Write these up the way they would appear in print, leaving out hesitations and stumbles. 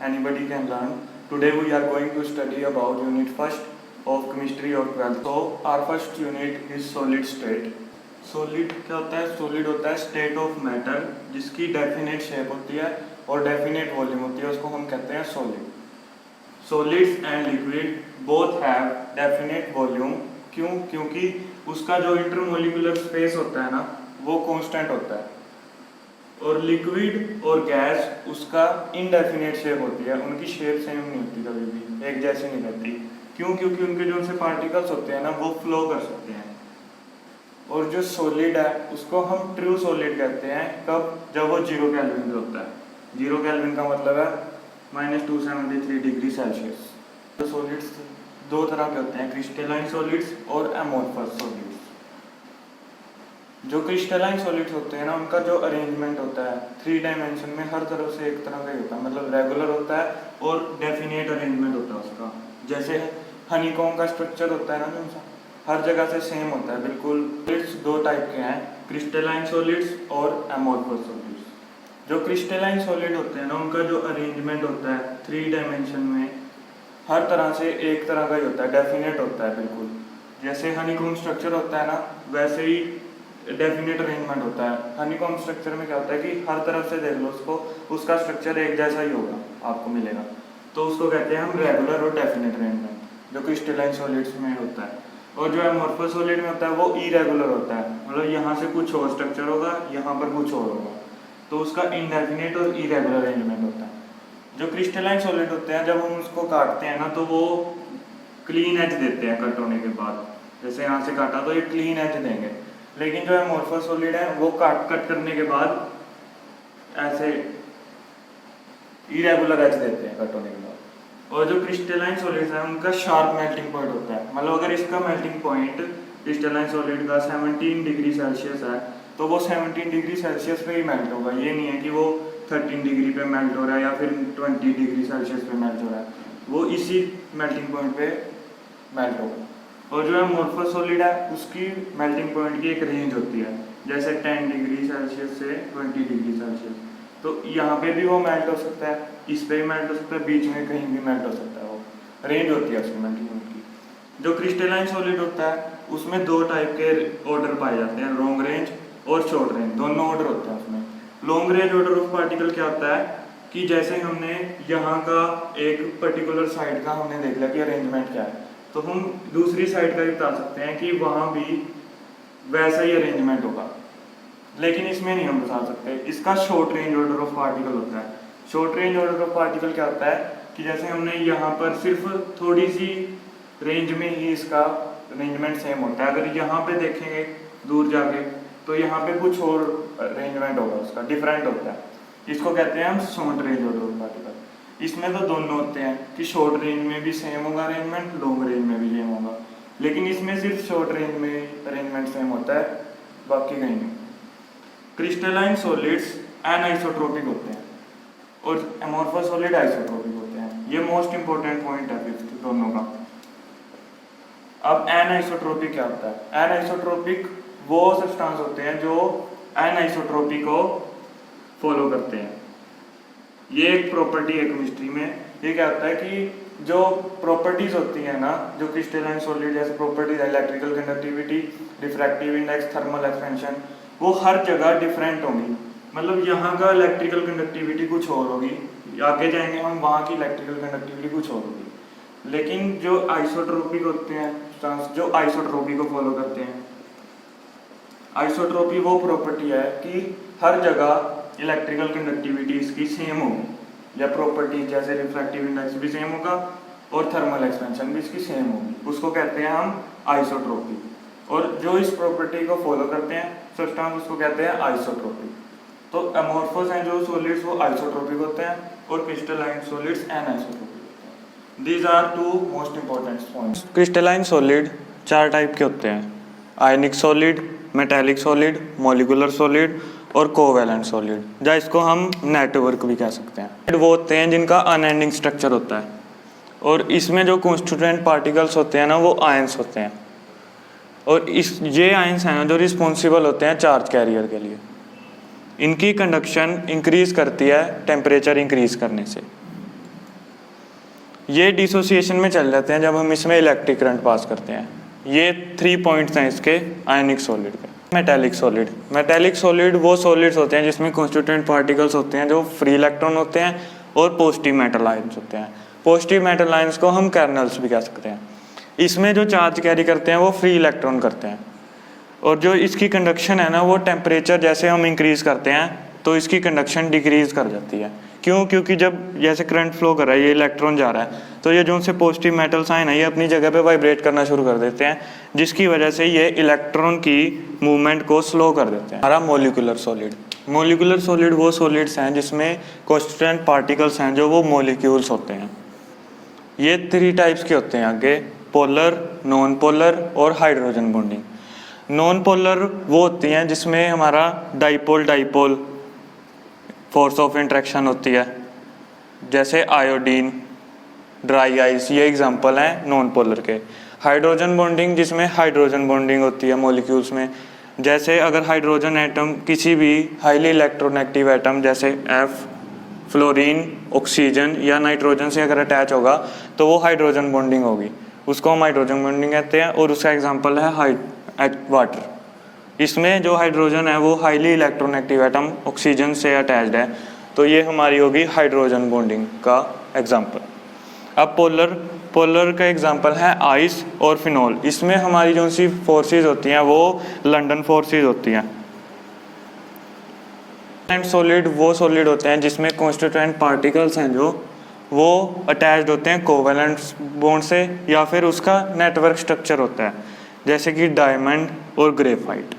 anybody can learn. Today we are going to study about unit first of chemistry or 12th. So our first unit is solid state. Solid क्या होता है? Solid होता है state of matter जिसकी definite shape होती है और definite volume होती है, उसको हम कहते हैं solid. Solids and liquid both have definite volume. क्यों? क्योंकि उसका जो इंटरमोलिकुलर स्पेस होता है ना वो कांस्टेंट होता है, और लिक्विड और गैस उसका इनडेफिनेट शेप होती है. उनकी शेप सेम नहीं होती, कभी भी एक जैसी नहीं रहती. क्यों? क्योंकि उनके जो से पार्टिकल्स होते हैं ना वो फ्लो कर सकते हैं. और जो सॉलिड है उसको हम ट्रू सॉलिड कहते हैं. कब? जब वो 0 केल्विन पे होता है. 0 केल्विन का मतलब है -273 डिग्री सेल्सियस. तो सॉलिड्स दो तरह के होते हैं, क्रिस्टलाइन सॉलिड्स और अमोर्फस सॉलिड्स. जो क्रिस्टलाइन सॉलिड्स होते हैं ना उनका जो अरेंजमेंट होता है 3 डायमेंशन में हर तरफ से एक तरह का ही होता है, मतलब रेगुलर होता है और डेफिनेट अरेंजमेंट होता है उसका. जैसे हनीकॉम्ब का स्ट्रक्चर होता है ना, हर जगह से सेम होता है बिल्कुल. सॉलिड्स दो टाइप के हैं, क्रिस्टलाइन सॉलिड्स और अमोर्फस सॉलिड्स. जो क्रिस्टलाइन सॉलिड होते हैं ना उनका जो अरेंजमेंट होता है 3 डायमेंशन में हर तरह से एक तरह का ही होता है, डेफिनेट होता है बिल्कुल. जैसे हनीकॉम्ब स्ट्रक्चर होता है ना वैसे ही डेफिनेट अरेंजमेंट होता है. हनीकॉम्ब स्ट्रक्चर में क्या होता है कि हर तरफ से देख लो उसको, उसका स्ट्रक्चर एक जैसा ही होगा आपको मिलेगा. तो उसको कहते हैं हम रेगुलर और डेफिनेट अरेंजमेंट, जो क्रिस्टलाइन सॉलिड्स में होता है. और जो अमोर्फस सॉलिड में होता है वो इरेगुलर होता है, मतलब यहाँ से कुछ और स्ट्रक्चर होगा, यहाँ पर कुछ और होगा, तो उसका इनडेफिनेट और इरेगुलर अरेंजमेंट होता है. जो क्रिस्टलाइन सॉलिड होते हैं जब हम उसको काटते हैं ना तो वो क्लीन एज देते हैं कट होने के बाद. जैसे यहाँ से काटा तो ये क्लीन एज देंगे. लेकिन जो अमोर्फस सॉलिड है वो कट करने के बाद ऐसे इरेगुलर एज देते हैं कट होने के बाद. और जो क्रिस्टलाइन सॉलिड्स हैं उनका शार्प मेल्टिंग पॉइंट होता है, मतलब अगर इसका मेल्टिंग पॉइंट क्रिस्टलाइन सॉलिड का 17 डिग्री सेल्सियस है तो वो 17 डिग्री सेल्सियस पे ही मेल्ट होगा. ये नहीं है कि वो 13 डिग्री पे मेल्ट हो रहा है या फिर 20 डिग्री सेल्सियस पे मेल्ट हो रहा है, वो इसी मेल्टिंग पॉइंट पे मेल्ट होगा. और जो अमोर्फस सॉलिड है उसकी मेल्टिंग पॉइंट की एक रेंज होती है, जैसे 10 डिग्री सेल्सियस से 20 डिग्री सेल्सियस. तो यहाँ पे भी वो मेल्ट हो सकता है, इस पे भी मेल्ट हो सकता है, बीच में कहीं भी मेल्ट हो सकता है. वो रेंज होती है उसकी मेल्टिंग पॉइंट की. जो क्रिस्टलाइन सॉलिड होता है उसमें 2 टाइप के ऑर्डर पाए जाते हैं, लॉन्ग रेंज और शॉर्ट रेंज, दोनों ऑर्डर होते हैं उसमें. Long range order of particle क्या होता है कि जैसे हमने यहाँ का एक पर्टिकुलर साइड का हमने देख लिया कि अरेंजमेंट क्या है, तो हम दूसरी साइड का भी बता सकते हैं कि वहाँ भी वैसा ही अरेंजमेंट होगा. लेकिन इसमें नहीं हम बता सकते. इसका short range order of particle होता है. Short range order of particle क्या होता है कि जैसे हमने यहाँ पर सिर्फ थोड़ी सी रेंज में ही इसका अरेंजमेंट सेम होता है. अगर यहाँ पे देखेंगे दूर जाके तो यहाँ पे कुछ और अरेंजमेंट होगा, उसका डिफरेंट होता है. इसको कहते हैं हम short range order of particle. इसमें तो दोनों होते हैं कि शॉर्ट रेंज में भी सेम होगा अरेंजमेंट, लॉन्ग रेंज में भी सेम होगा. लेकिन इसमें सिर्फ शॉर्ट रेंज में अरेंजमेंट सेम होता है, बाकी कहीं नहीं. क्रिस्टलाइन सॉलिड्स एनआइसोट्रोपिक होते हैं और अमोर्फस सॉलिड आइसोट्रोपिक होते हैं. ये मोस्ट इंपॉर्टेंट पॉइंट है फिफ्थ दोनों का. अब एनआइसोट्रोपिक क्या होता है? एनआइसोट्रोपिक वो सब्सटेंस होते हैं जो एनआइसोट्रोपी को फॉलो करते हैं. ये एक प्रॉपर्टी है केमिस्ट्री में. ये क्या होता है कि जो प्रॉपर्टीज होती है ना, जो क्रिस्टलाइन सॉलिड जैसे properties electrical conductivity, refractive index, thermal expansion, वो हर जगह डिफरेंट होंगी. मतलब यहाँ का इलेक्ट्रिकल कंडक्टिविटी कुछ और होगी, आगे जाएंगे हम वहाँ की इलेक्ट्रिकल कंडक्टिविटी कुछ और होगी. लेकिन जो आइसोट्रोपिक होते हैं, जो आइसोट्रोपी को फॉलो करते हैं, आइसोट्रोपी वो प्रॉपर्टी है कि हर जगह इलेक्ट्रिकल कंडक्टिविटी इसकी सेम होगी, या प्रॉपर्टी जैसे रिफ्रैक्टिव इंडेक्स भी सेम होगा और थर्मल एक्सपेंशन भी इसकी सेम होगी. उसको कहते हैं हम आइसोट्रोपी. और जो इस प्रॉपर्टी को फॉलो करते हैं सब्सटेंस उसको कहते हैं आइसोट्रोपिक. तो अमोर्फस हैं जो सॉलिड्स वो आइसोट्रोपिक होते हैं और क्रिस्टलाइन सॉलिड्स एनाइसोट्रोपिक होते हैं. These are 2 most important points. Crystalline solid 4 type के होते हैं, ionic solid, metallic solid, molecular solid और कोवैलेंट सॉलिड, या इसको हम नेटवर्क भी कह सकते हैं. वो होते हैं जिनका अनएंडिंग स्ट्रक्चर होता है और इसमें जो कॉन्स्टिट्यूएंट पार्टिकल्स होते हैं ना वो आयंस होते हैं. और ये आयंस हैं जो रिस्पॉन्सिबल होते हैं चार्ज कैरियर के लिए. इनकी कंडक्शन इंक्रीज करती है टेम्परेचर इंक्रीज करने से. ये डिसोसिएशन में चल जाते हैं जब हम इसमें इलेक्ट्रिक करंट पास करते हैं। ये 3 पॉइंट्स हैं इसके आयनिक सॉलिड के। मेटेलिक सॉलिड वो सॉलिड्स होते हैं जिसमें कॉन्स्टिट्यूएंट पार्टिकल्स होते हैं जो फ्री इलेक्ट्रॉन होते हैं और पॉजिटिव मेटल आयंस होते हैं। पॉजिटिव मेटल आयंस को हम कर्नल्स भी कह सकते हैं। इसमें जो चार्ज कैरी करते हैं वो फ्री इलेक्ट्रॉन करते हैं, और जो इसकी कंडक्शन है ना, वो टेम्परेचर जैसे हम इंक्रीज़ करते हैं तो इसकी कंडक्शन डिक्रीज़ कर जाती है। क्यों? क्योंकि जब जैसे करंट फ्लो कर रहा है, ये इलेक्ट्रॉन जा रहा है, तो ये जो उनसे पॉजिटिव मेटल्स आए ना, ये अपनी जगह पे वाइब्रेट करना शुरू कर देते हैं, जिसकी वजह से ये इलेक्ट्रॉन की मूवमेंट को स्लो कर देते हैं। हमारा मोलिकुलर सॉलिड वो सॉलिड्स हैं जिसमें कॉन्स्टिट्यूएंट पार्टिकल्स हैं जो वो मोलिक्यूल्स होते हैं। ये 3 टाइप्स के होते हैं आगे, पोलर, नॉन पोलर और हाइड्रोजन बॉन्डिंग। नॉन पोलर वो होती हैं जिसमें हमारा डाइपोल फोर्स ऑफ इंट्रैक्शन होती है, जैसे आयोडीन, ड्राई आइस, ये एग्जांपल हैं नॉन पोलर के। हाइड्रोजन बॉन्डिंग जिसमें हाइड्रोजन बॉन्डिंग होती है मॉलिक्यूल्स में, जैसे अगर हाइड्रोजन एटम किसी भी हाईली इलेक्ट्रोनेगेटिव एटम जैसे F, फ्लोरीन, ऑक्सीजन या नाइट्रोजन से अगर अटैच होगा तो वो हाइड्रोजन बॉन्डिंग होगी, उसको हम हाइड्रोजन बॉन्डिंग कहते हैं। और उसका एग्जांपल है वाटर। इसमें जो हाइड्रोजन है वो हाईली इलेक्ट्रोनेगेटिव एटम ऑक्सीजन से अटैच्ड है, तो ये हमारी होगी हाइड्रोजन बॉन्डिंग का एग्जांपल। अब पोलर का एग्जांपल है आइस और फिनॉल। इसमें हमारी जो सी फोर्सेस होती हैं वो लंडन फोर्सेस होती हैं। एंड सॉलिड वो सॉलिड होते हैं जिसमें कॉन्स्टिट्यूएंट पार्टिकल्स हैं जो वो अटैच्ड होते हैं कोवेलेंट बॉन्ड से, या फिर उसका नेटवर्क स्ट्रक्चर होता है, जैसे कि डायमंड और ग्रेफाइट।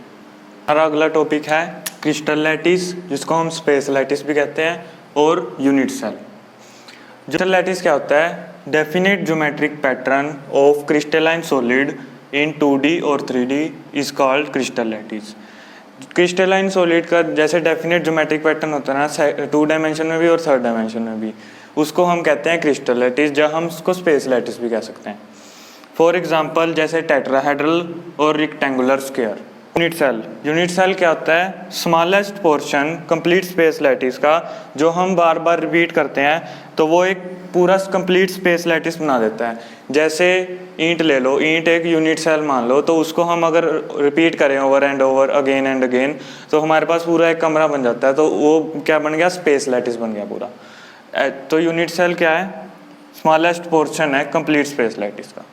हमारा अगला टॉपिक है क्रिस्टल लैटिस, जिसको हम स्पेस लैटिस भी कहते हैं, और यूनिट सेल। क्रिस्टल लैटिस क्या होता है? Definite geometric pattern of crystalline solid in 2D और 3D is called crystal lattice. Crystalline solid का जैसे डेफिनेट ज्योमेट्रिक पैटर्न होता है ना, 2 डायमेंशन में भी और 3rd डायमेंशन में भी, उसको हम कहते हैं क्रिस्टल लैटिस, जहाँ हम उसको स्पेस लैटिस भी कह सकते हैं। फॉर एग्जांपल जैसे टेट्राहेड्रल और रेक्टेंगुलर स्क्वायर। यूनिट सेल क्या होता है? Smallest portion complete space lattice का, जो हम बार बार रिपीट करते हैं तो वो एक पूरा कंप्लीट स्पेस लैटिस बना देता है। जैसे ईंट ले लो, ईंट एक यूनिट सेल मान लो, तो उसको हम अगर रिपीट करें over and over, again and again, तो हमारे पास पूरा एक कमरा बन जाता है, तो वो क्या बन गया? स्पेस लैटिस बन गया पूरा। तो यूनिट सेल क्या है? स्मॉलेस्ट पोर्शन है कंप्लीट स्पेस लैटिस का।